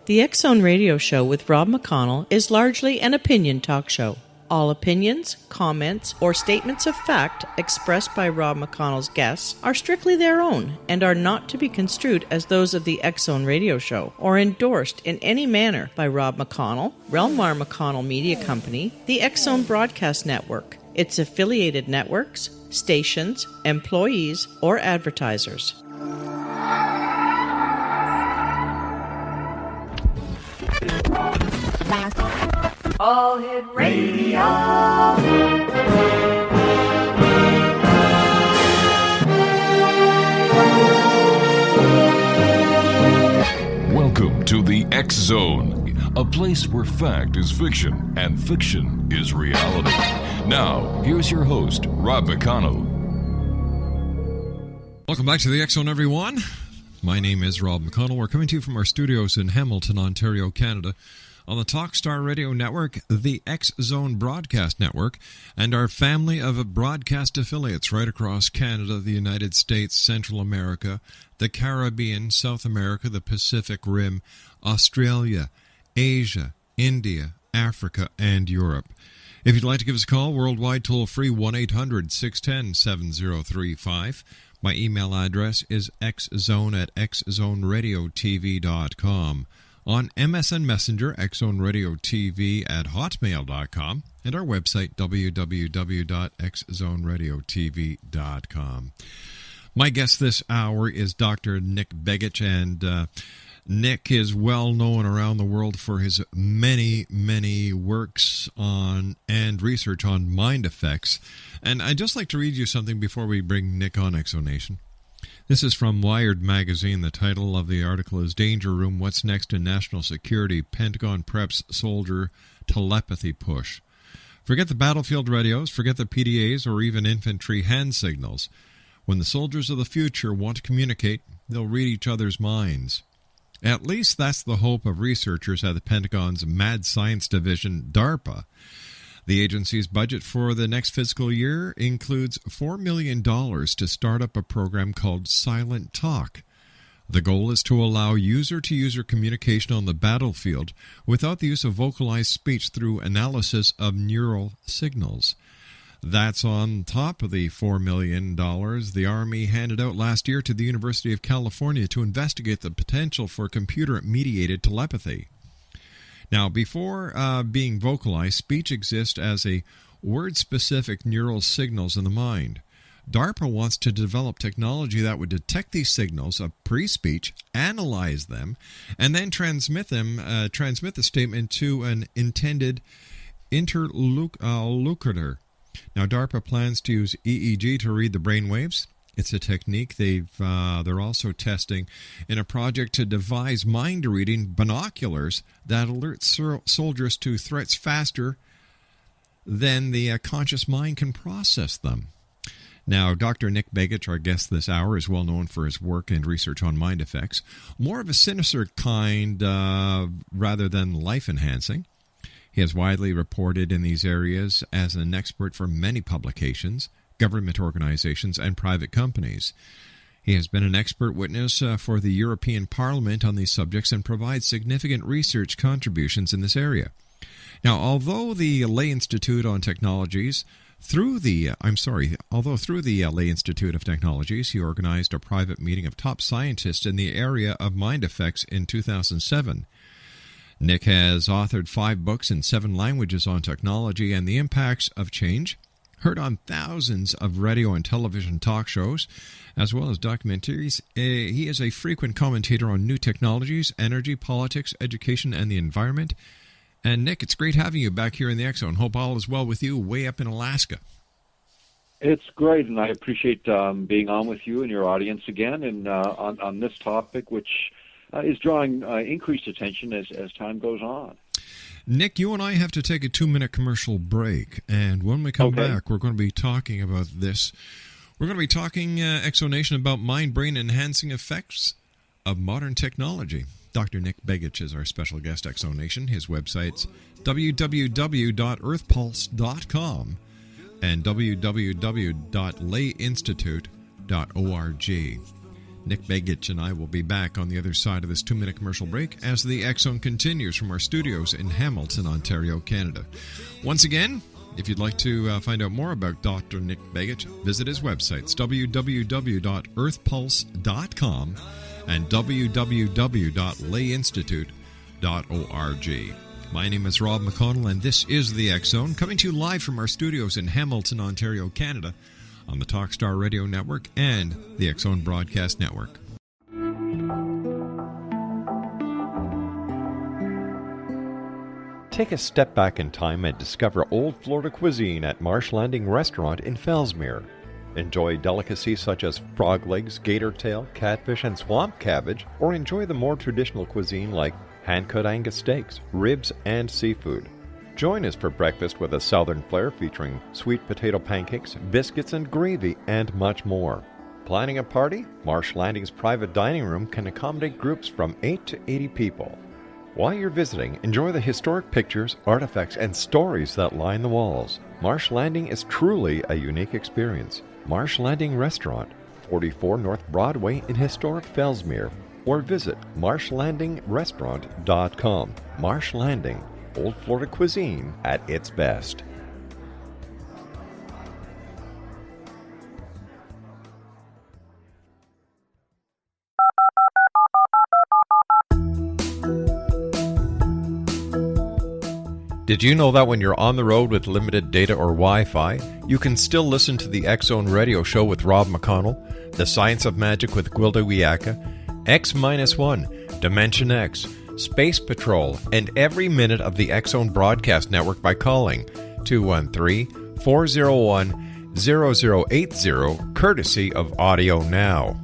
The X Zone Radio Show with Rob McConnell is largely an opinion talk show. All opinions, comments, or statements of fact expressed by Rob McConnell's guests are strictly their own and are not to be construed as those of the X Zone Radio Show or endorsed in any manner by Rob McConnell, Relmar McConnell Media Company, the X Zone Broadcast Network, its affiliated networks, stations, employees, or advertisers. All Hit Radio. Welcome to the X Zone, a place where fact is fiction and fiction is reality. Now, here's your host, Rob McConnell. Welcome back to the X Zone, everyone. My name is Rob McConnell. We're coming to you from our studios in Hamilton, Ontario, Canada, on the Talkstar Radio Network, the X Zone Broadcast Network, and our family of broadcast affiliates right across Canada, the United States, Central America, the Caribbean, South America, the Pacific Rim, Australia, Asia, India, Africa, and Europe. If you'd like to give us a call, worldwide toll-free, 1-800-610-7035. My email address is xzone@xzoneradiotv.com. On MSN Messenger, xzoneradiotv@hotmail.com, and our website, www.xzoneradiotv.com. My guest this hour is Dr. Nick Begich, and Nick is well known around the world for his many, many works on and research on mind effects. And I'd just like to read you something before we bring Nick on Exonation. This is from Wired magazine. The title of the article is Danger Room, What's Next in National Security? Pentagon Preps Soldier Telepathy Push. Forget the battlefield radios, forget the PDAs, or even infantry hand signals. When the soldiers of the future want to communicate, they'll read each other's minds. At least that's the hope of researchers at the Pentagon's Mad Science Division, DARPA. The agency's budget for the next fiscal year includes $4 million to start up a program called Silent Talk. The goal is to allow user-to-user communication on the battlefield without the use of vocalized speech through analysis of neural signals. That's on top of the $4 million the Army handed out last year to the University of California to investigate the potential for computer-mediated telepathy. Now, before being vocalized, speech exists as a word-specific neural signals in the mind. DARPA wants to develop technology that would detect these signals of pre-speech, analyze them, and then transmit the statement to an intended interlocutor. Now, DARPA plans to use EEG to read the brainwaves. It's a technique they're also testing in a project to devise mind-reading binoculars that alert soldiers to threats faster than the conscious mind can process them. Now, Dr. Nick Begich, our guest this hour, is well known for his work and research on mind effects, more of a sinister kind rather than life-enhancing. He has widely reported in these areas as an expert for many publications, government organizations, and private companies. He has been an expert witness for the European Parliament on these subjects and provides significant research contributions in this area. Now, although through the Lay Institute of Technologies, he organized a private meeting of top scientists in the area of mind effects in 2007. Nick has authored 5 books in 7 languages on technology and the impacts of change, heard on thousands of radio and television talk shows, as well as documentaries. He is a frequent commentator on new technologies, energy, politics, education, and the environment. And Nick, it's great having you back here in the X Zone. Hope all is well with you way up in Alaska. It's great, and I appreciate being on with you and your audience again, and on this topic, which is drawing increased attention as time goes on. Nick, you and I have to take a 2-minute commercial break, and when we come back, we're going to be talking about this. We're going to be talking, Exonation, about mind-brain enhancing effects of modern technology. Dr. Nick Begich is our special guest, Exonation. His website's www.earthpulse.com and www.layinstitute.org. Nick Begich and I will be back on the other side of this 2-minute commercial break as the X Zone continues from our studios in Hamilton, Ontario, Canada. Once again, if you'd like to find out more about Dr. Nick Begich, visit his websites, www.earthpulse.com and www.layinstitute.org. My name is Rob McConnell, and this is the X Zone, coming to you live from our studios in Hamilton, Ontario, Canada, on the Talkstar Radio Network and the X Zone Broadcast Network. Take a step back in time and discover old Florida cuisine at Marsh Landing Restaurant in Fellsmere. Enjoy delicacies such as frog legs, gator tail, catfish, and swamp cabbage, or enjoy the more traditional cuisine like hand-cut Angus steaks, ribs, and seafood. Join us for breakfast with a southern flair featuring sweet potato pancakes, biscuits, and gravy, and much more. Planning a party? Marsh Landing's private dining room can accommodate groups from 8 to 80 people. While you're visiting, enjoy the historic pictures, artifacts, and stories that line the walls. Marsh Landing is truly a unique experience. Marsh Landing Restaurant, 44 North Broadway in historic Fellsmere, or visit marshlandingrestaurant.com. Marsh Landing, Old Florida cuisine at its best. Did you know that when you're on the road with limited data or Wi-Fi, you can still listen to the X Zone Radio Show with Rob McConnell, The Science of Magic with Gwilda Wiyaka, X-1, Dimension X, Space Patrol, and every minute of the X Zone Broadcast Network by calling 213-401-0080, courtesy of Audio Now.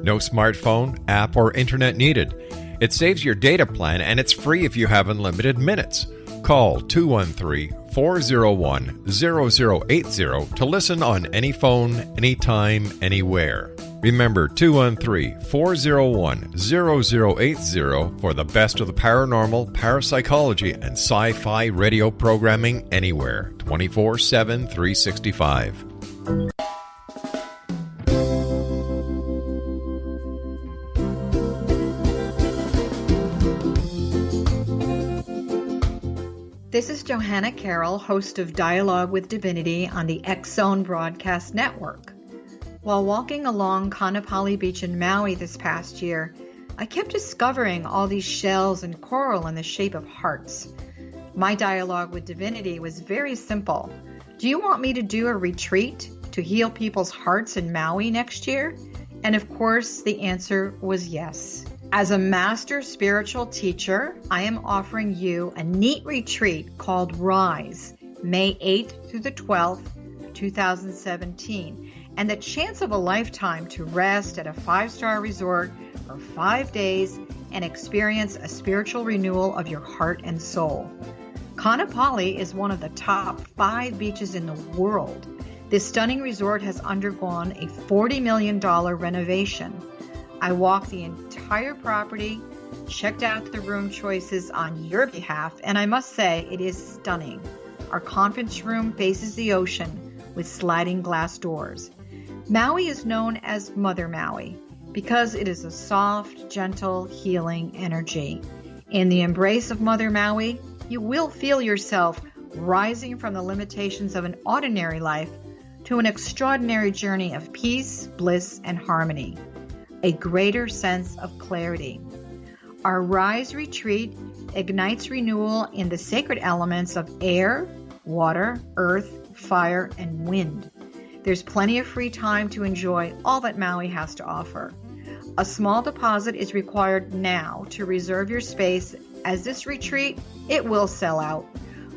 No smartphone, app, or internet needed. It saves your data plan, and it's free if you have unlimited minutes. Call 213-401-0080 to listen on any phone, anytime, anywhere. Remember, 213-401-0080 for the best of the paranormal, parapsychology, and sci-fi radio programming anywhere, 24/7, 365. This is Johanna Carroll, host of Dialogue with Divinity on the X Zone Broadcast Network. While walking along Kaanapali Beach in Maui this past year, I kept discovering all these shells and coral in the shape of hearts. My dialogue with Divinity was very simple. Do you want me to do a retreat to heal people's hearts in Maui next year? And of course, the answer was yes. As a master spiritual teacher, I am offering you a neat retreat called Rise, May 8th through the 12th, 2017, and the chance of a lifetime to rest at a 5-star resort for 5 days and experience a spiritual renewal of your heart and soul. Kaanapali is one of the top 5 beaches in the world. This stunning resort has undergone a $40 million renovation. I walked the entire property, checked out the room choices on your behalf, and I must say it is stunning. Our conference room faces the ocean with sliding glass doors. Maui is known as Mother Maui because it is a soft, gentle, healing energy. In the embrace of Mother Maui, you will feel yourself rising from the limitations of an ordinary life to an extraordinary journey of peace, bliss, and harmony. A greater sense of clarity. Our Rise retreat ignites renewal in the sacred elements of air, water, earth, fire, and wind. There's plenty of free time to enjoy all that Maui has to offer. A small deposit is required now to reserve your space, as this retreat, it will sell out.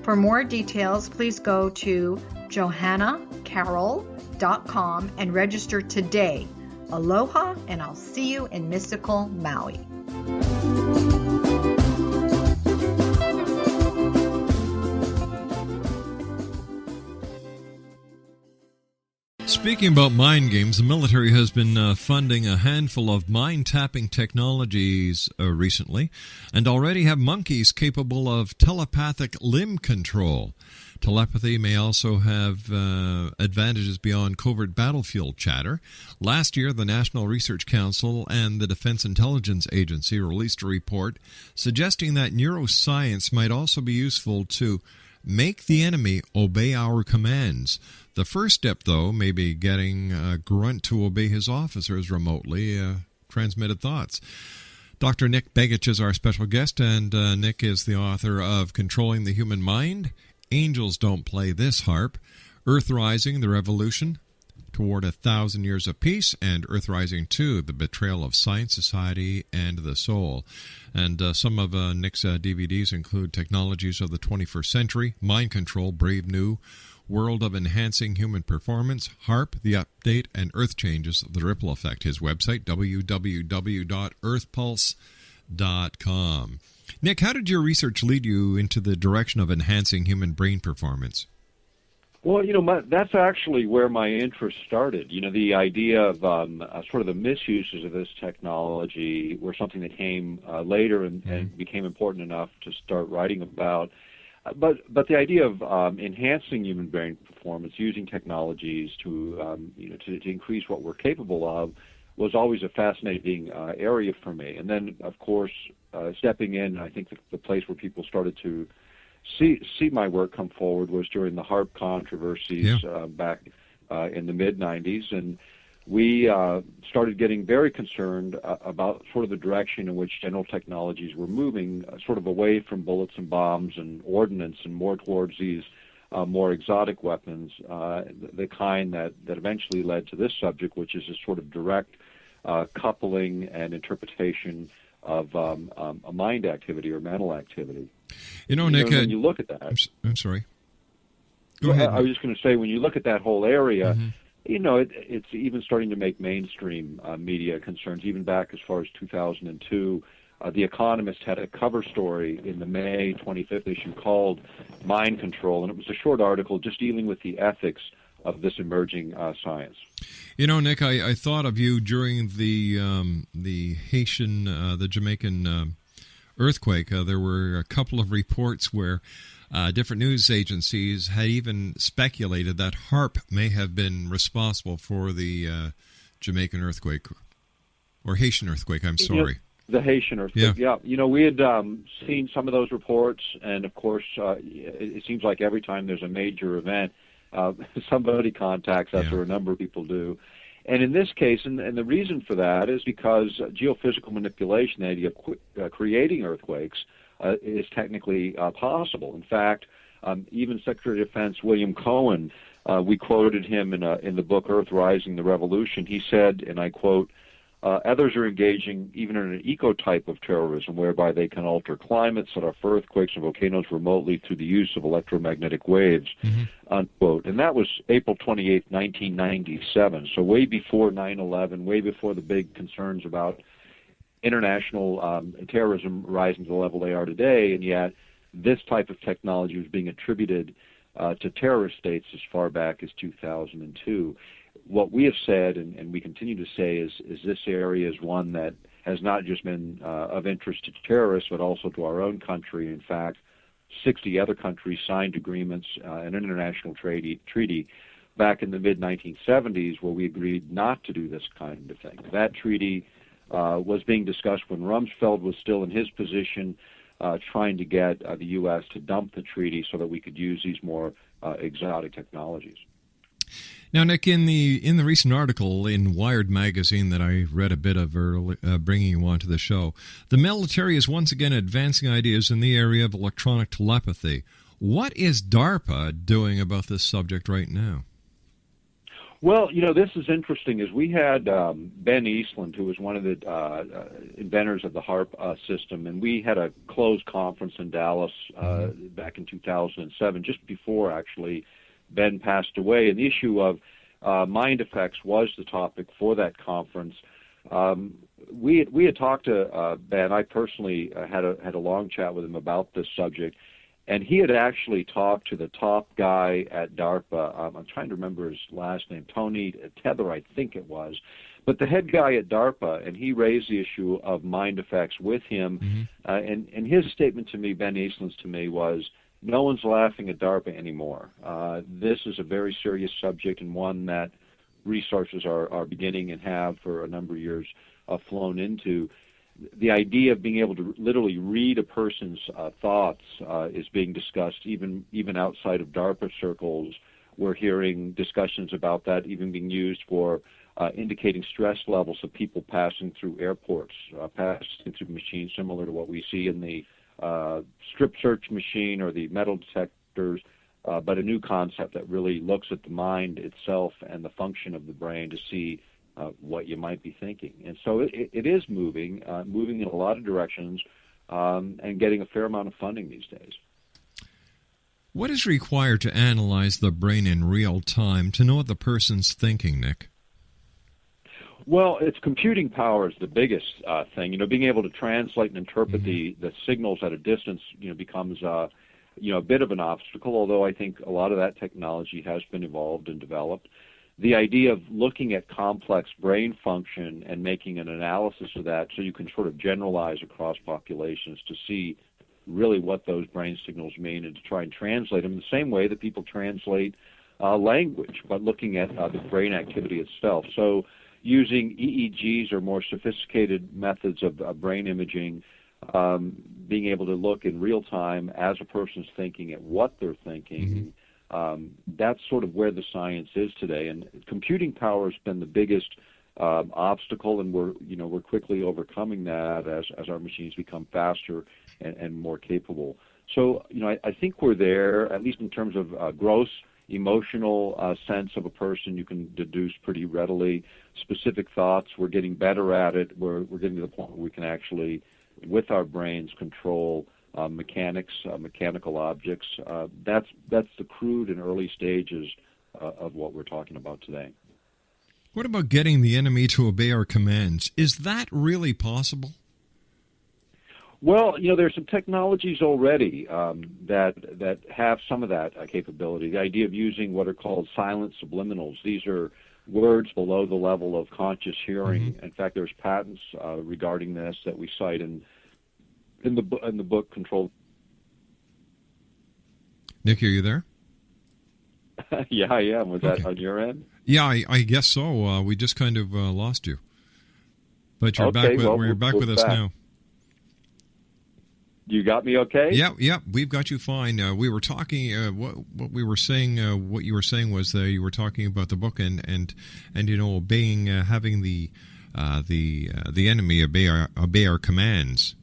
For more details, please go to johannacarroll.com and register today. Aloha, and I'll see you in mystical Maui. Speaking about mind games, the military has been funding a handful of mind-tapping technologies recently, and already have monkeys capable of telepathic limb control. Telepathy may also have advantages beyond covert battlefield chatter. Last year, the National Research Council and the Defense Intelligence Agency released a report suggesting that neuroscience might also be useful to make the enemy obey our commands. The first step, though, may be getting a grunt to obey his officers remotely, transmitted thoughts. Dr. Nick Begich is our special guest, and Nick is the author of Controlling the Human Mind, Angels Don't Play This Harp, Earthrising, The Revolution Toward 1,000 Years of Peace, and Earthrising 2, The Betrayal of Science, Society, and the Soul. And some of Nick's DVDs include Technologies of the 21st Century, Mind Control, Brave New World of Enhancing Human Performance, HARP, The Update, and Earth Changes, The Ripple Effect. His website, www.earthpulse.com. Nick, how did your research lead you into the direction of enhancing human brain performance? Well, that's actually where my interest started. The idea of sort of the misuses of this technology were something that came later and became important enough to start writing about. But the idea of enhancing human brain performance using technologies to increase what we're capable of was always a fascinating area for me. And then, of course, stepping in, I think the place where people started to see my work come forward was during the HARP controversies back in the mid-'90s, and we started getting very concerned about sort of the direction in which general technologies were moving, sort of away from bullets and bombs and ordnance and more towards these more exotic weapons, the kind that eventually led to this subject, which is a sort of direct coupling and interpretation of a mind activity or mental activity. Nick, when you look at that... I'm sorry. Go ahead. I was just going to say, when you look at that whole area, it's even starting to make mainstream media concerns, even back as far as 2002. The Economist had a cover story in the May 25th issue called Mind Control, and it was a short article just dealing with the ethics of this emerging science. Nick, I thought of you during the Jamaican earthquake. There were a couple of reports where different news agencies had even speculated that HARP may have been responsible for the Jamaican earthquake, or Haitian earthquake, I'm sorry. The Haitian earthquake, yeah. We had seen some of those reports, and of course, it seems like every time there's a major event, somebody contacts us, or a number of people do. And in this case, and the reason for that is because geophysical manipulation, the idea of creating earthquakes, is technically possible. In fact, even Secretary of Defense William Cohen, we quoted him in the book Earthrising, The Revolution. He said, and I quote, others are engaging even in an eco-type of terrorism whereby they can alter climates, set off earthquakes and volcanoes remotely through the use of electromagnetic waves, unquote. And that was April 28, 1997, so way before 9/11, way before the big concerns about international terrorism rising to the level they are today, and yet this type of technology was being attributed to terrorist states as far back as 2002. What we have said, and we continue to say, is this area is one that has not just been of interest to terrorists, but also to our own country. In fact, 60 other countries signed agreements, an international treaty back in the mid-1970s where we agreed not to do this kind of thing. That treaty was being discussed when Rumsfeld was still in his position, trying to get the U.S. to dump the treaty so that we could use these more exotic technologies. Now, Nick, in the recent article in Wired magazine that I read a bit of early, bringing you onto the show, the military is once again advancing ideas in the area of electronic telepathy. What is DARPA doing about this subject right now? Well, this is interesting. As we had Ben Eastland, who was one of the inventors of the HARP system, and we had a closed conference in Dallas back in 2007, just before actually Ben passed away, and the issue of mind effects was the topic for that conference. We had talked to Ben. I personally had a long chat with him about this subject, and he had actually talked to the top guy at DARPA. I'm trying to remember his last name, Tony Tether, I think it was, but the head guy at DARPA, and he raised the issue of mind effects with him, and his statement to me, Ben Eastland's to me, was, no one's laughing at DARPA anymore. This is a very serious subject, and one that researchers are beginning and have for a number of years flown into. The idea of being able to literally read a person's thoughts is being discussed even outside of DARPA circles. We're hearing discussions about that even being used for indicating stress levels of people passing through airports, passing through machines similar to what we see in the strip search machine or the metal detectors, but a new concept that really looks at the mind itself and the function of the brain to see what you might be thinking. And so it is moving in a lot of directions, and getting a fair amount of funding these days. What is required to analyze the brain in real time to know what the person's thinking, Nick? Well, it's computing power is the biggest thing. Being able to translate and interpret the signals at a distance, becomes a bit of an obstacle, although I think a lot of that technology has been evolved and developed. The idea of looking at complex brain function and making an analysis of that so you can sort of generalize across populations to see really what those brain signals mean and to try and translate them the same way that people translate language, but looking at the brain activity itself. So using EEGs or more sophisticated methods of brain imaging, being able to look in real time as a person's thinking at what they're thinking, that's sort of where the science is today. And computing power has been the biggest obstacle, and we're quickly overcoming that as our machines become faster and more capable. So I think we're there, at least in terms of gross emotional sense of a person. You can deduce pretty readily specific thoughts. We're getting better at it. We're getting to the point where we can actually, with our brains, control mechanical objects. That's the crude and early stages of what we're talking about today. What about getting the enemy to obey our commands? Is that really possible? Well, there's some technologies already that have some of that capability. The idea of using what are called silent subliminals. These are words below the level of conscious hearing. In fact, there's patents regarding this that we cite in the book Control. Nick, are you there? Yeah, I am. Was that on your end? Yeah, I guess so. We just kind of lost you, but you're back. We're back with us now. You got me okay? Yeah, we've got you fine. We were talking. What we were saying. What you were saying was you were talking about the book and obeying, having the enemy obey our commands.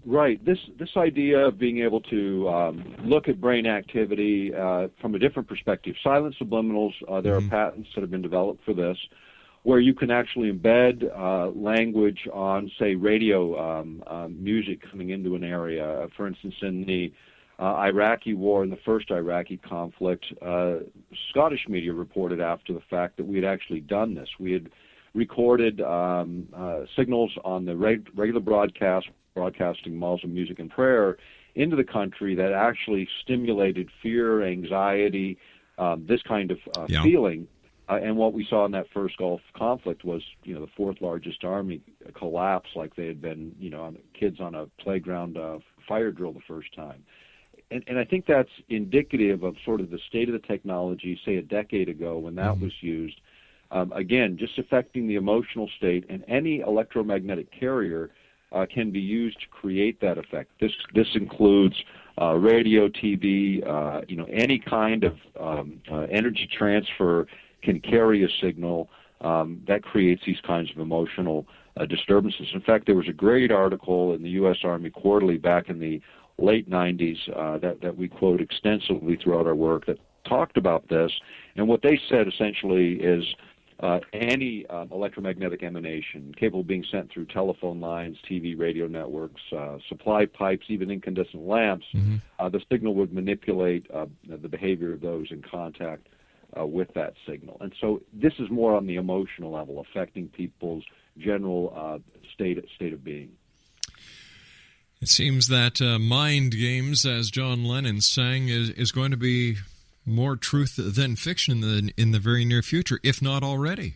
Right. This idea of being able to look at brain activity from a different perspective. Silent subliminals. There are patents that have been developed for this, where you can actually embed language on, say, radio music coming into an area. For instance, in the Iraqi war, in the first Iraqi conflict, Scottish media reported after the fact that we had actually done this. We had recorded signals on the regular broadcasting Muslim music and prayer into the country that actually stimulated fear, anxiety, this kind of feeling. And what we saw in that first Gulf conflict was, the fourth largest army collapse like they had been, kids on a playground fire drill the first time. And I think that's indicative of sort of the state of the technology, say, a decade ago when that was used. Again, just affecting the emotional state, and any electromagnetic carrier can be used to create that effect. This includes radio, TV, any kind of energy transfer can carry a signal that creates these kinds of emotional disturbances. In fact, there was a great article in the U.S. Army Quarterly back in the late 90s that we quote extensively throughout our work that talked about this. And what they said essentially is any electromagnetic emanation capable of being sent through telephone lines, TV, radio networks, supply pipes, even incandescent lamps, the signal would manipulate the behavior of those in contact with that signal. And so this is more on the emotional level, affecting people's general state of being. It seems that mind games, as John Lennon sang, is going to be more truth than fiction in the very near future, if not already.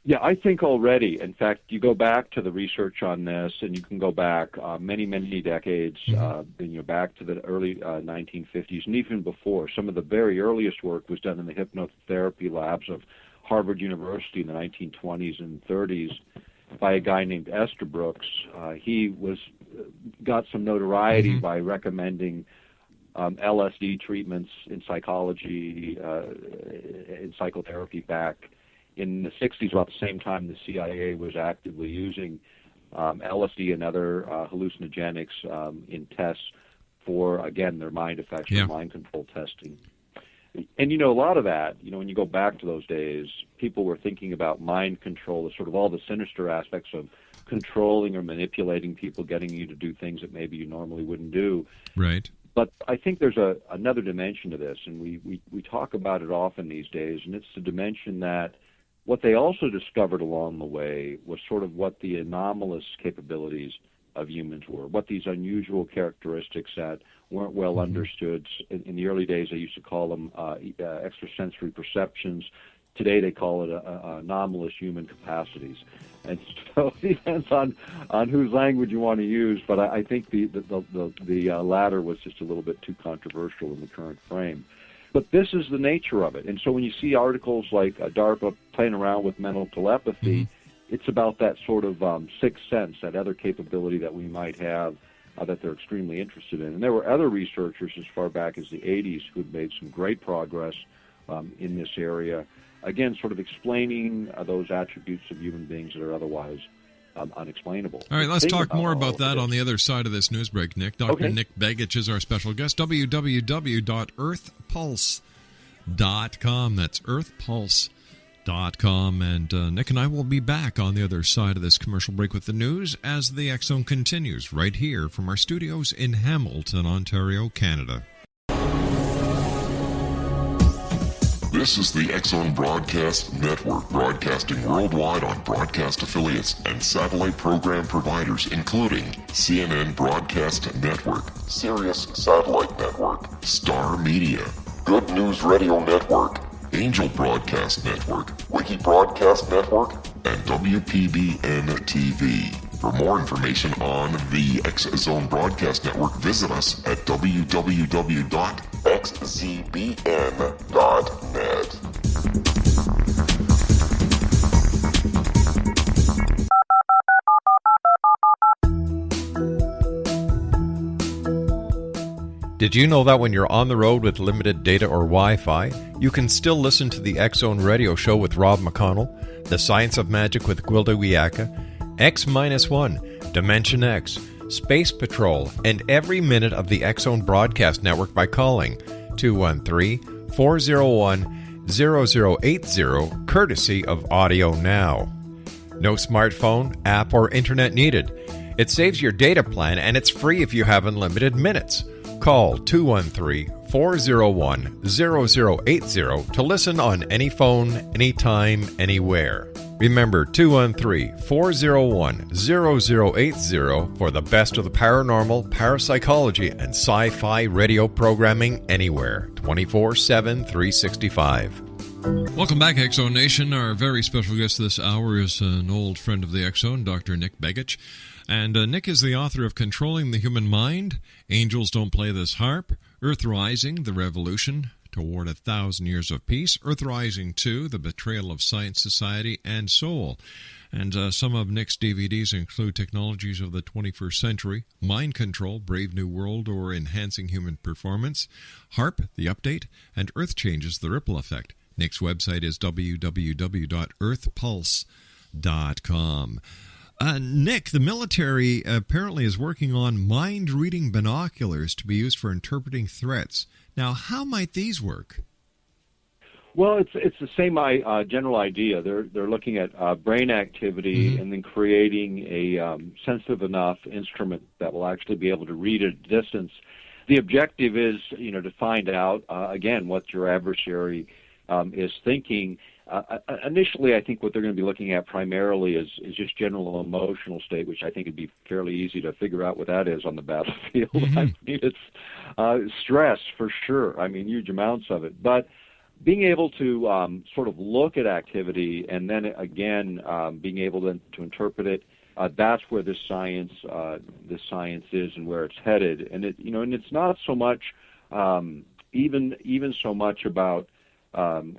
Yeah, I think already. In fact, you go back to the research on this, and you can go back many, many decades, back to the early 1950s, and even before. Some of the very earliest work was done in the hypnotherapy labs of Harvard University in the 1920s and 30s by a guy named Estabrooks. He got some notoriety by recommending LSD treatments in psychology, in psychotherapy back in the 60s, about the same time the CIA was actively using LSD and other hallucinogenics in tests for, again, their mind effects, for mind control testing. And, a lot of that, when you go back to those days, people were thinking about mind control as sort of all the sinister aspects of controlling or manipulating people, getting you to do things that maybe you normally wouldn't do. Right. But I think there's another dimension to this, and we talk about it often these days, and it's the dimension that what they also discovered along the way was sort of what the anomalous capabilities of humans were, what these unusual characteristics that weren't well understood. In the early days, they used to call them extrasensory perceptions. Today, they call it anomalous human capacities. And so it depends on whose language you want to use, but I think the latter was just a little bit too controversial in the current frame. But this is the nature of it. And so when you see articles like DARPA playing around with mental telepathy, it's about that sort of sixth sense, that other capability that we might have that they're extremely interested in. And there were other researchers as far back as the 80s who had made some great progress in this area, again, sort of explaining those attributes of human beings that are otherwise unexplainable. All right, let's talk more about that on the other side of this news break, Nick. Dr. Nick Begich is our special guest. www.earthpulse.com. That's earthpulse.com. And Nick and I will be back on the other side of this commercial break with the news as the X Zone continues right here from our studios in Hamilton, Ontario, Canada. This is the X Zone Broadcast Network, broadcasting worldwide on broadcast affiliates and satellite program providers, including CNN Broadcast Network, Sirius Satellite Network, Star Media, Good News Radio Network, Angel Broadcast Network, Wiki Broadcast Network, and WPBN TV. For more information on the X Zone Broadcast Network, visit us at www.xzbn.net. Did you know that when you're on the road with limited data or Wi-Fi, you can still listen to the X Zone Radio Show with Rob McConnell, The Science of Magic with Gwilda Wiyaka, X-1, Dimension X, Space Patrol, and every minute of the X Zone Broadcast Network by calling 213-401-0080, courtesy of Audio Now. No smartphone, app, or internet needed. It saves your data plan, and it's free if you have unlimited minutes. Call 213-401-0080 to listen on any phone, anytime, anywhere. Remember 213-401-0080 for the best of the paranormal, parapsychology, and sci-fi radio programming anywhere, 24/7, 365. Welcome back, X Zone Nation. Our very special guest this hour is an old friend of the X Zone, Dr. Nick Begich. And Nick is the author of Controlling the Human Mind, Angels Don't Play This Harp, Earthrising, The Revolution Toward 1,000 Years of Peace, Earthrising 2, The Betrayal of Science, Society, and Soul. And some of Nick's DVDs include Technologies of the 21st Century, Mind Control, Brave New World, or Enhancing Human Performance, HARP, The Update, and Earth Changes, The Ripple Effect. Nick's website is www.earthpulse.com. Nick, the military apparently is working on mind-reading binoculars to be used for interpreting threats. Now, how might these work? Well, it's the same general idea. They're looking at brain activity and then creating a sensitive enough instrument that will actually be able to read at a distance. The objective is, to find out again what your adversary is thinking. Initially, I think what they're going to be looking at primarily is just general emotional state, which I think would be fairly easy to figure out what that is on the battlefield. I mean, it's stress for sure. I mean, huge amounts of it. But being able to sort of look at activity and then again being able to interpret it, that's where this science is and where it's headed. And it's not so much even so much about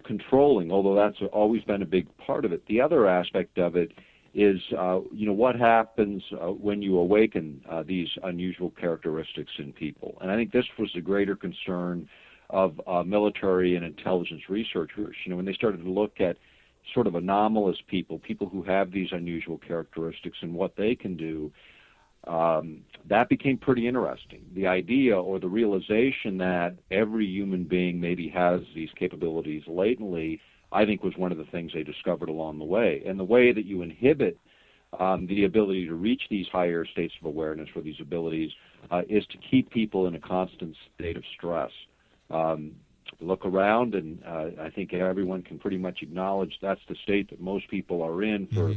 controlling, although that's always been a big part of it. The other aspect of it is what happens when you awaken these unusual characteristics in people. And I think this was the greater concern of military and intelligence researchers. When they started to look at sort of anomalous people who have these unusual characteristics and what they can do, that became pretty interesting. The idea or the realization that every human being maybe has these capabilities latently, I think, was one of the things they discovered along the way. And the way that you inhibit the ability to reach these higher states of awareness for these abilities is to keep people in a constant state of stress. Look around, and I think everyone can pretty much acknowledge that's the state that most people are in for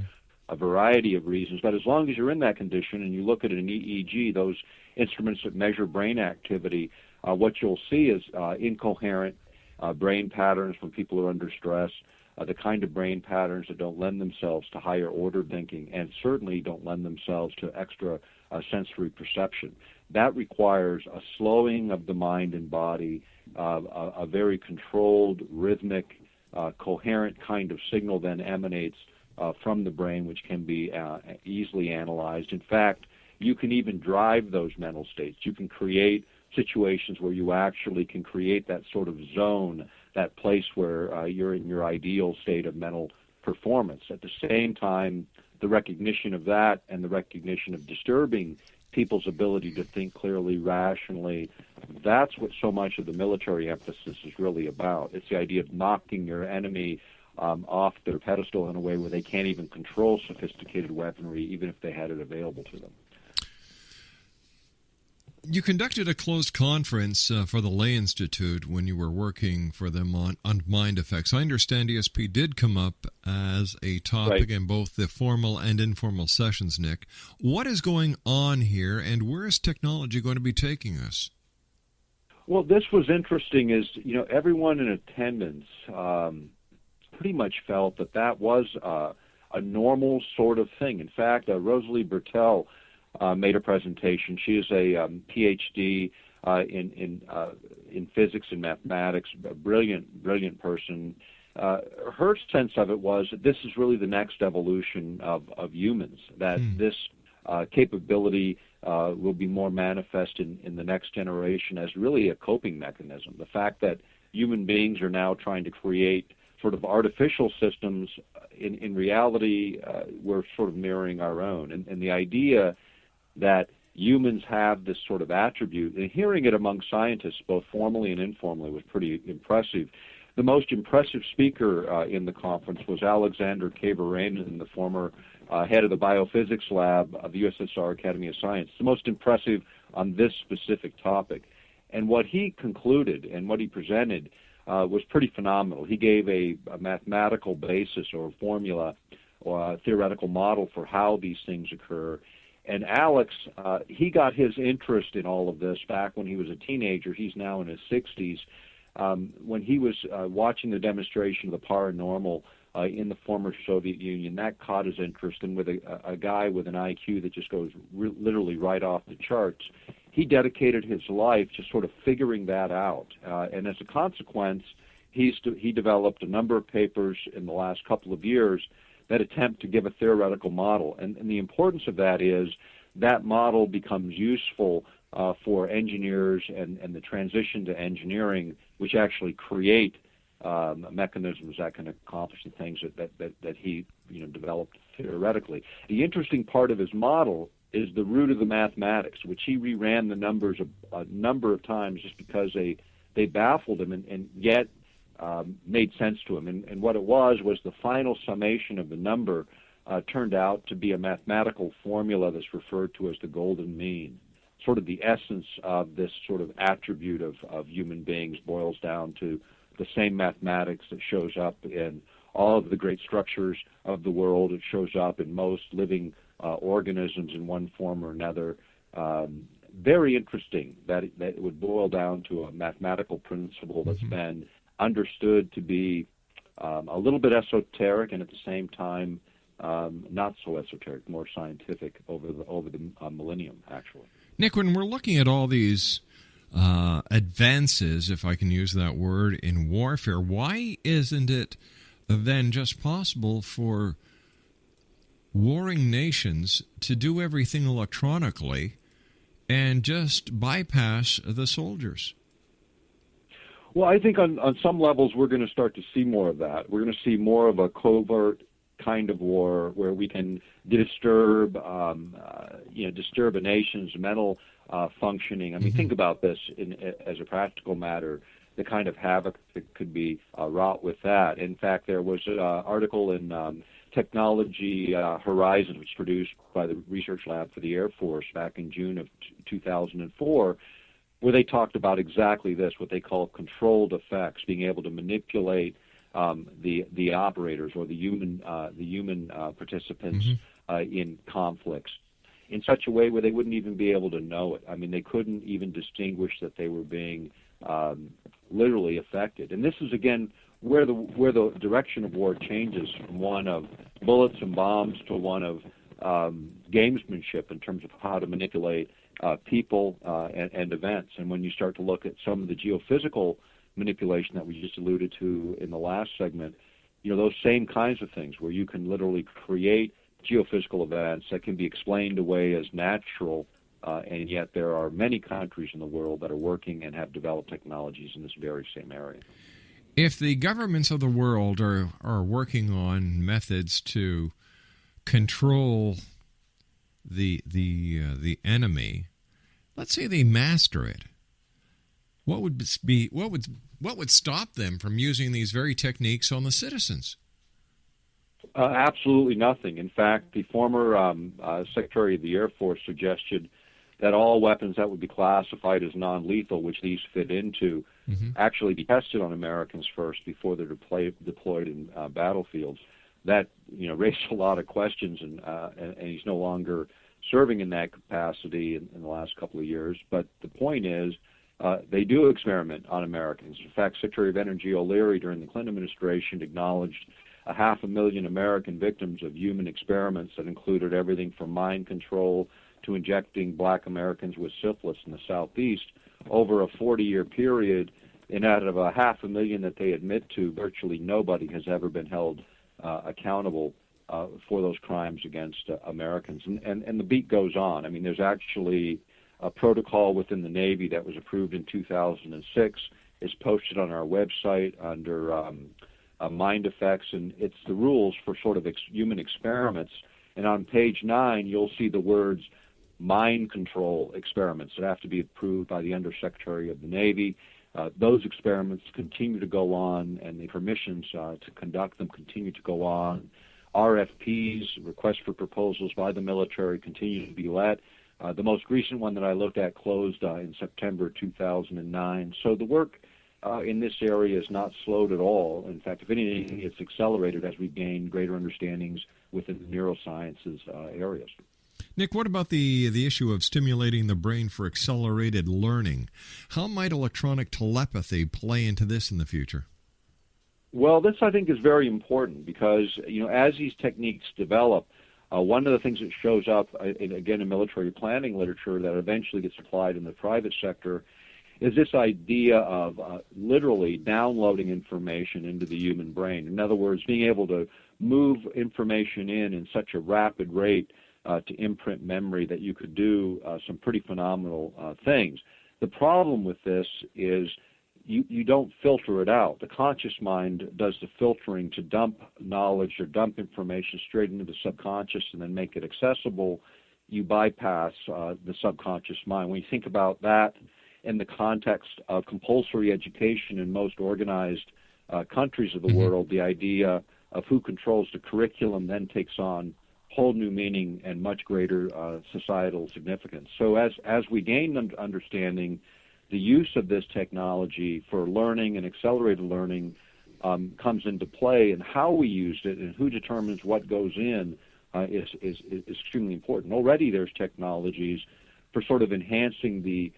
a variety of reasons. But as long as you're in that condition and you look at an EEG, those instruments that measure brain activity, what you'll see is incoherent brain patterns when people are under stress, the kind of brain patterns that don't lend themselves to higher order thinking and certainly don't lend themselves to extra sensory perception. That requires a slowing of the mind and body, a very controlled, rhythmic, coherent kind of signal then emanates from the brain, which can be easily analyzed. In fact, you can even drive those mental states. You can create situations where you actually can create that sort of zone, that place where you're in your ideal state of mental performance. At the same time, the recognition of that and the recognition of disturbing people's ability to think clearly, rationally, that's what so much of the military emphasis is really about. It's the idea of knocking your enemy off their pedestal in a way where they can't even control sophisticated weaponry, even if they had it available to them. You conducted a closed conference for the Lay Institute when you were working for them on mind effects. I understand ESP did come up as a topic in both the formal and informal sessions, Nick. What is going on here, and where is technology going to be taking us? Well, this was interesting is, everyone in attendance pretty much felt that was a normal sort of thing. In fact, Rosalie Bertel made a presentation. She is a PhD in physics and mathematics, a brilliant person. Her sense of it was that this is really the next evolution of humans, that this capability will be more manifest in the next generation as really a coping mechanism. The fact that human beings are now trying to create sort of artificial systems, in reality, we're sort of mirroring our own. And the idea that humans have this sort of attribute, and hearing it among scientists, both formally and informally, was pretty impressive. The most impressive speaker in the conference was Alexander Kavarainen, the former head of the biophysics lab of the USSR Academy of Science, the most impressive on this specific topic. And what he concluded and what he presented was pretty phenomenal. He gave a mathematical basis or formula or a theoretical model for how these things occur. And Alex, he got his interest in all of this back when he was a teenager. He's now in his 60s. When he was watching the demonstration of the paranormal in the former Soviet Union, that caught his interest. And with a guy with an IQ that just goes literally right off the charts, he dedicated his life to sort of figuring that out. And as a consequence, he developed a number of papers in the last couple of years that attempt to give a theoretical model. And the importance of that is that model becomes useful for engineers and the transition to engineering, which actually create mechanisms that can accomplish the things that he developed theoretically. The interesting part of his model is the root of the mathematics, which he reran the numbers a number of times just because they baffled him and yet made sense to him. And what it was the final summation of the number turned out to be a mathematical formula that's referred to as the golden mean. Sort of the essence of this sort of attribute of human beings boils down to the same mathematics that shows up in all of the great structures of the world. It shows up in most living organisms in one form or another. Very interesting that it would boil down to a mathematical principle that's been understood to be a little bit esoteric, and at the same time not so esoteric, more scientific over the millennium, actually. Nick, when we're looking at all these advances, if I can use that word, in warfare, why isn't it then just possible for warring nations to do everything electronically and just bypass the soldiers? Well, I think on some levels we're going to start to see more of that. We're going to see more of a covert kind of war where we can disturb a nation's mental functioning. I mean, think about this as a practical matter, the kind of havoc that could be wrought with that. In fact, there was an article in Technology Horizon, which was produced by the Research Lab for the Air Force back in June of 2004, where they talked about exactly this, what they call controlled effects, being able to manipulate the operators or the human participants in conflicts in such a way where they wouldn't even be able to know it. I mean, they couldn't even distinguish that they were being literally affected. And this is, again, where the direction of war changes from one of bullets and bombs to one of gamesmanship in terms of how to manipulate people and events. And when you start to look at some of the geophysical manipulation that we just alluded to in the last segment, those same kinds of things where you can literally create geophysical events that can be explained away as natural, and yet there are many countries in the world that are working and have developed technologies in this very same area. If the governments of the world are working on methods to control the enemy, let's say they master it, what would stop them from using these very techniques on the citizens? Absolutely nothing. In fact, the former Secretary of the Air Force suggested that all weapons that would be classified as non-lethal, which these fit into, actually be tested on Americans first before they're deployed in battlefields. That raised a lot of questions, and he's no longer serving in that capacity in the last couple of years. But the point is, they do experiment on Americans. In fact, Secretary of Energy O'Leary during the Clinton administration acknowledged 500,000 American victims of human experiments that included everything from mind control to injecting black Americans with syphilis in the Southeast over a 40-year period. And out of 500,000 that they admit to, virtually nobody has ever been held accountable for those crimes against Americans. And the beat goes on. I mean, there's actually a protocol within the Navy that was approved in 2006. It's posted on our website under mind effects, and it's the rules for sort of human experiments. And on page 9, you'll see the words mind control experiments that have to be approved by the Undersecretary of the Navy. Those experiments continue to go on, and the permissions to conduct them continue to go on. RFPs, requests for proposals by the military, continue to be let. The most recent one that I looked at closed in September 2009. So the work in this area is not slowed at all. In fact, if anything, it's accelerated as we gain greater understandings within the neurosciences areas. Nick, what about the issue of stimulating the brain for accelerated learning? How might electronic telepathy play into this in the future? Well, this, I think, is very important because, as these techniques develop, one of the things that shows up, again, in military planning literature that eventually gets applied in the private sector is this idea of literally downloading information into the human brain. In other words, being able to move information in such a rapid rate to imprint memory that you could do some pretty phenomenal things. The problem with this is you don't filter it out. The conscious mind does the filtering to dump knowledge or dump information straight into the subconscious and then make it accessible. You bypass the subconscious mind. When you think about that in the context of compulsory education in most organized countries of the world, the idea of who controls the curriculum then takes on whole new meaning and much greater societal significance. So as we gain understanding, the use of this technology for learning and accelerated learning comes into play, and how we use it and who determines what goes in is extremely important. Already there's technologies for sort of enhancing the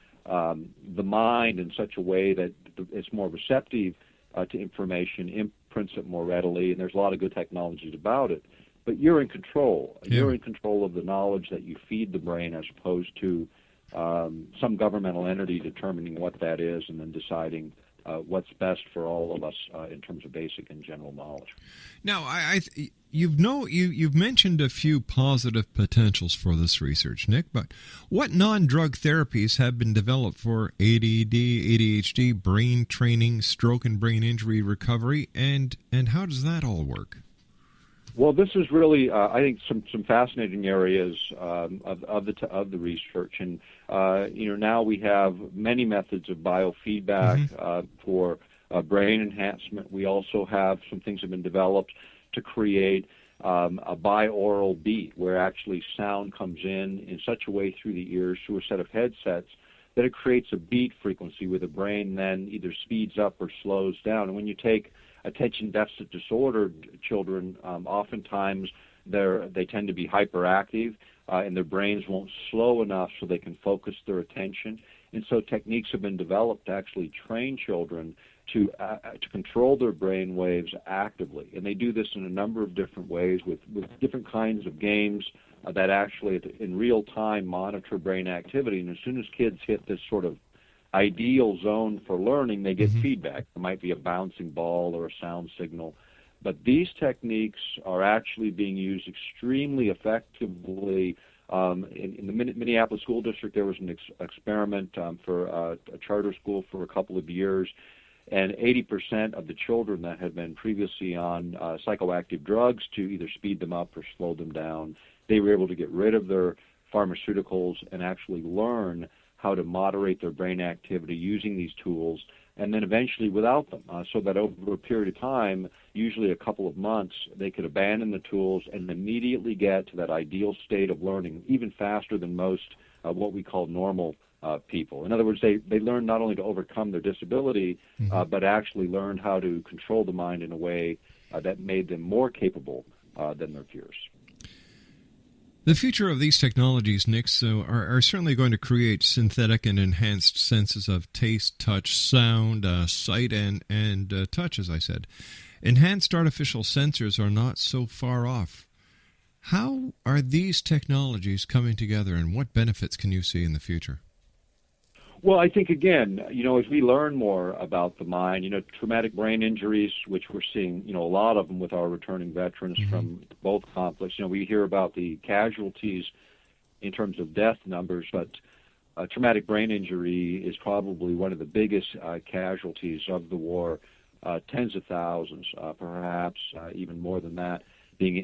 mind in such a way that it's more receptive to information, imprints it more readily, and there's a lot of good technologies about it. But you're in control. Yeah. You're in control of the knowledge that you feed the brain as opposed to some governmental entity determining what that is and then deciding what's best for all of us in terms of basic and general knowledge. Now, you've mentioned a few positive potentials for this research, Nick, but what non-drug therapies have been developed for ADD, ADHD, brain training, stroke and brain injury recovery, and how does that all work? Well, this is really, I think, some fascinating areas of the research, and now we have many methods of biofeedback for brain enhancement. We also have some things that have been developed to create a binaural beat, where actually sound comes in such a way through the ears through a set of headsets that it creates a beat frequency where the brain then either speeds up or slows down. And when you take attention deficit disordered children, oftentimes they tend to be hyperactive, and their brains won't slow enough so they can focus their attention. And so techniques have been developed to actually train children to control their brain waves actively. And they do this in a number of different ways with different kinds of games that actually in real time monitor brain activity. And as soon as kids hit this sort of ideal zone for learning, they get feedback. It might be a bouncing ball or a sound signal. But these techniques are actually being used extremely effectively. In the Minneapolis School District, there was an experiment for a charter school for a couple of years, and 80% of the children that had been previously on psychoactive drugs to either speed them up or slow them down, they were able to get rid of their pharmaceuticals and actually learn how to moderate their brain activity using these tools, and then eventually without them, so that over a period of time, usually a couple of months, they could abandon the tools and immediately get to that ideal state of learning, even faster than most what we call normal people. In other words, they learn not only to overcome their disability, but actually learn how to control the mind in a way that made them more capable than their peers. The future of these technologies, Nick, are certainly going to create synthetic and enhanced senses of taste, touch, sound, sight, and touch, as I said. Enhanced artificial sensors are not so far off. How are these technologies coming together, and what benefits can you see in the future? Well, I think, again, as we learn more about the mind, traumatic brain injuries, which we're seeing, a lot of them with our returning veterans from both conflicts. We hear about the casualties in terms of death numbers, but traumatic brain injury is probably one of the biggest casualties of the war, tens of thousands, perhaps even more than that, being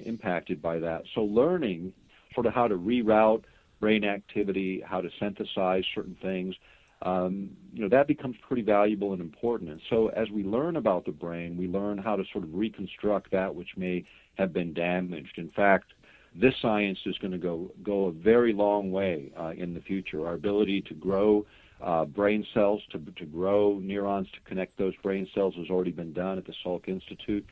impacted by that. So learning sort of how to reroute brain activity, how to synthesize certain things, that becomes pretty valuable and important. And so as we learn about the brain, we learn how to sort of reconstruct that which may have been damaged. In fact, this science is going to go a very long way in the future. Our ability to grow brain cells, to grow neurons, to connect those brain cells has already been done at the Salk Institute.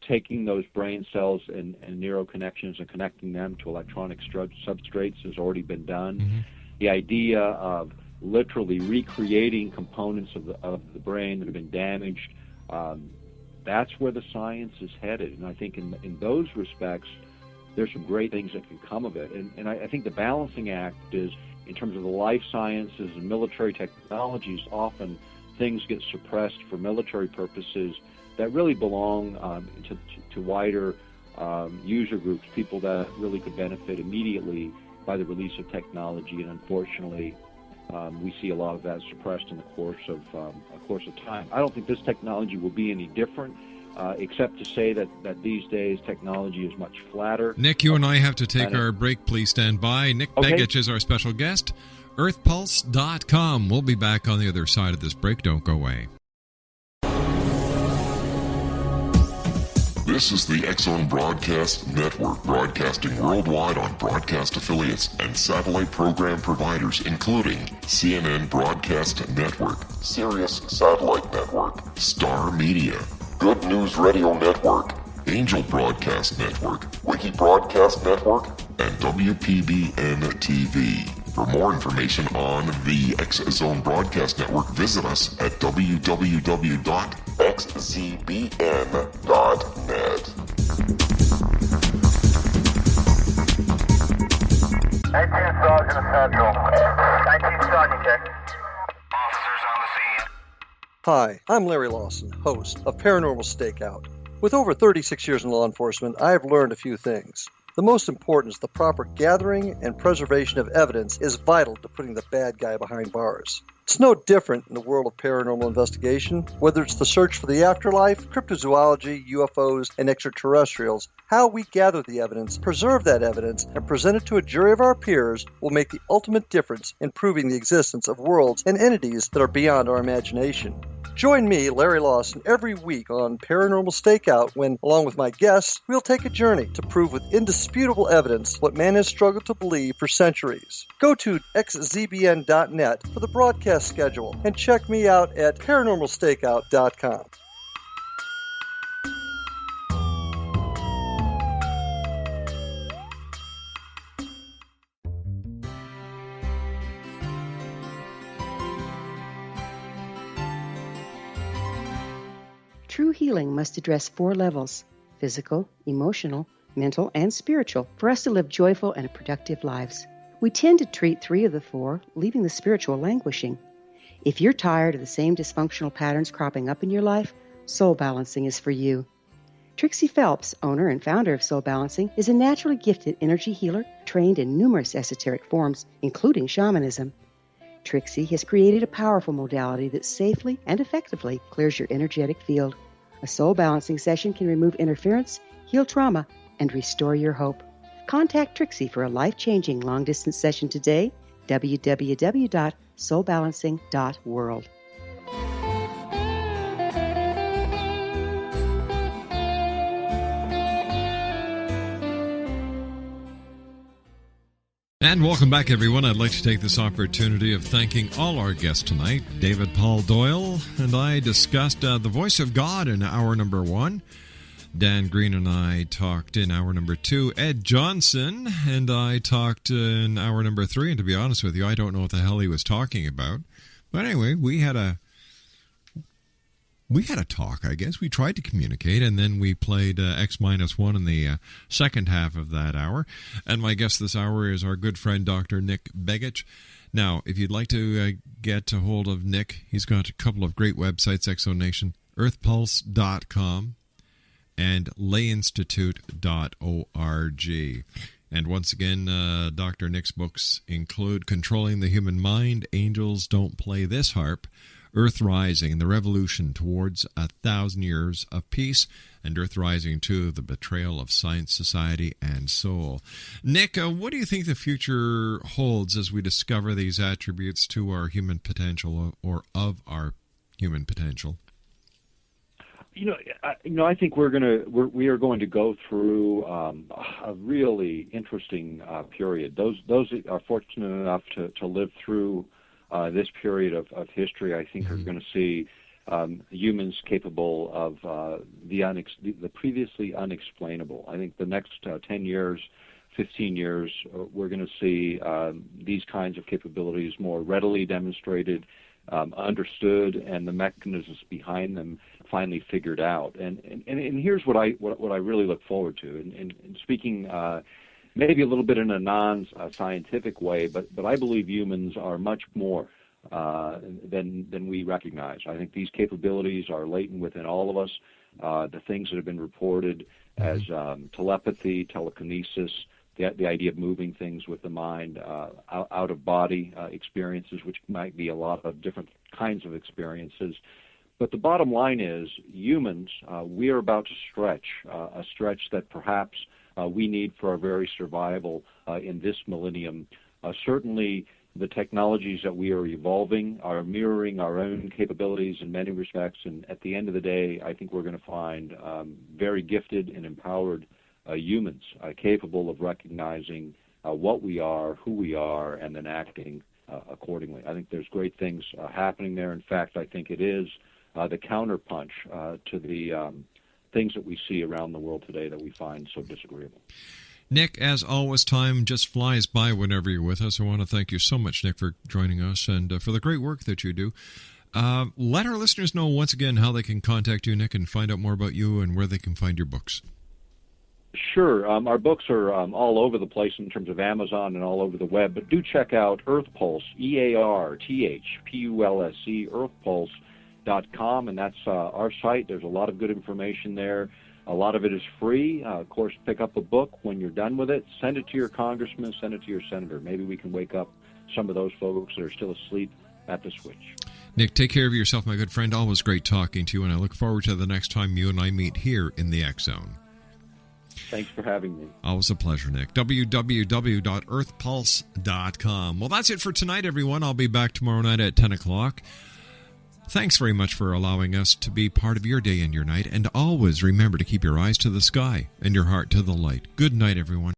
Taking those brain cells and neural connections and connecting them to electronic substrates has already been done. The idea of literally recreating components of the brain that have been damaged, that's where the science is headed. And I think in those respects, there's some great things that can come of it. And I think the balancing act is, in terms of the life sciences and military technologies, often things get suppressed for military purposes that really belong to wider user groups, people that really could benefit immediately by the release of technology. And unfortunately, we see a lot of that suppressed in the course of time. I don't think this technology will be any different, except to say that these days technology is much flatter. Nick, you and I have to take our break. Please stand by. Nick Begich is our special guest. EarthPulse.com. We'll be back on the other side of this break. Don't go away. This is the X-Zone Broadcast Network, broadcasting worldwide on broadcast affiliates and satellite program providers, including CNN Broadcast Network, Sirius Satellite Network, Star Media, Good News Radio Network, Angel Broadcast Network, Wiki Broadcast Network, and WPBN TV. For more information on the X Zone Broadcast Network, visit us at www.xzbn.net. 19 Sergeant Central. 19 Sergeant, check. Officers on the scene. Hi, I'm Larry Lawson, host of Paranormal Stakeout. With over 36 years in law enforcement, I have learned a few things. The most important is the proper gathering and preservation of evidence is vital to putting the bad guy behind bars. It's no different in the world of paranormal investigation. Whether it's the search for the afterlife, cryptozoology, UFOs, and extraterrestrials, how we gather the evidence, preserve that evidence, and present it to a jury of our peers will make the ultimate difference in proving the existence of worlds and entities that are beyond our imagination. Join me, Larry Lawson, every week on Paranormal Stakeout when, along with my guests, we'll take a journey to prove with indisputable evidence what man has struggled to believe for centuries. Go to xzbn.net for the broadcast schedule and check me out at paranormalstakeout.com. True healing must address 4 levels: physical, emotional, mental, and spiritual, for us to live joyful and productive lives. We tend to treat 3 of the 4, leaving the spiritual languishing. If you're tired of the same dysfunctional patterns cropping up in your life, Soul Balancing is for you. Trixie Phelps, owner and founder of Soul Balancing, is a naturally gifted energy healer trained in numerous esoteric forms, including shamanism. Trixie has created a powerful modality that safely and effectively clears your energetic field. A soul balancing session can remove interference, heal trauma, and restore your hope. Contact Trixie for a life-changing long-distance session today, www.soulbalancing.world. And welcome back, everyone. I'd like to take this opportunity of thanking all our guests tonight. David Paul Doyle and I discussed the voice of God in hour number 1. Dan Green and I talked in hour number 2. Ed Johnson and I talked in hour number 3. And to be honest with you, I don't know what the hell he was talking about. But anyway, we had a talk, I guess. We tried to communicate, and then we played X-1 in the second half of that hour. And my guest this hour is our good friend, Dr. Nick Begich. Now, if you'd like to get a hold of Nick, he's got a couple of great websites, Exonation, earthpulse.com, and layinstitute.org. And once again, Dr. Nick's books include Controlling the Human Mind, Angels Don't Play This Harp, Earth Rising and the Revolution Towards 1,000 Years of Peace, and Earth Rising 2, The Betrayal of Science, Society, and Soul. Nick, what do you think the future holds as we discover these attributes to our human potential, or of our human potential? I think we are going to go through a really interesting period. Those that are fortunate enough to live through this period of history, I think, are going to see humans capable of the previously unexplainable. I think the next 10 years, 15 years, we're going to see these kinds of capabilities more readily demonstrated, understood, and the mechanisms behind them finally figured out. And here's what I really look forward to. And speaking maybe a little bit in a non-scientific way, but I believe humans are much more than we recognize. I think these capabilities are latent within all of us. The things that have been reported as telepathy, telekinesis, the idea of moving things with the mind, out-of-body experiences, which might be a lot of different kinds of experiences. But the bottom line is, humans, we are about to stretch, a stretch that perhaps we need for our very survival in this millennium. Certainly, the technologies that we are evolving are mirroring our own capabilities in many respects, and at the end of the day, I think we're going to find very gifted and empowered humans capable of recognizing what we are, who we are, and then acting accordingly. I think there's great things happening there. In fact, I think it is the counterpunch to the things that we see around the world today that we find so disagreeable. Nick, as always, time just flies by whenever you're with us. I want to thank you so much, Nick, for joining us and for the great work that you do. Let our listeners know once again how they can contact you, Nick, and find out more about you and where they can find your books. Sure. Our books are all over the place in terms of Amazon and all over the web, but do check out Earth Pulse, EARTHPULSE, earthpulse.com, and that's our site. There's a lot of good information there. A lot of it is free. Of course, pick up a book when you're done with it. Send it to your congressman, send it to your senator. Maybe we can wake up some of those folks that are still asleep at the switch. Nick, take care of yourself, my good friend. Always great talking to you, and I look forward to the next time you and I meet here in the X Zone. Thanks for having me. Always a pleasure, Nick. www.earthpulse.com. Well, that's it for tonight, everyone. I'll be back tomorrow night at 10 o'clock. Thanks very much for allowing us to be part of your day and your night. And always remember to keep your eyes to the sky and your heart to the light. Good night, everyone.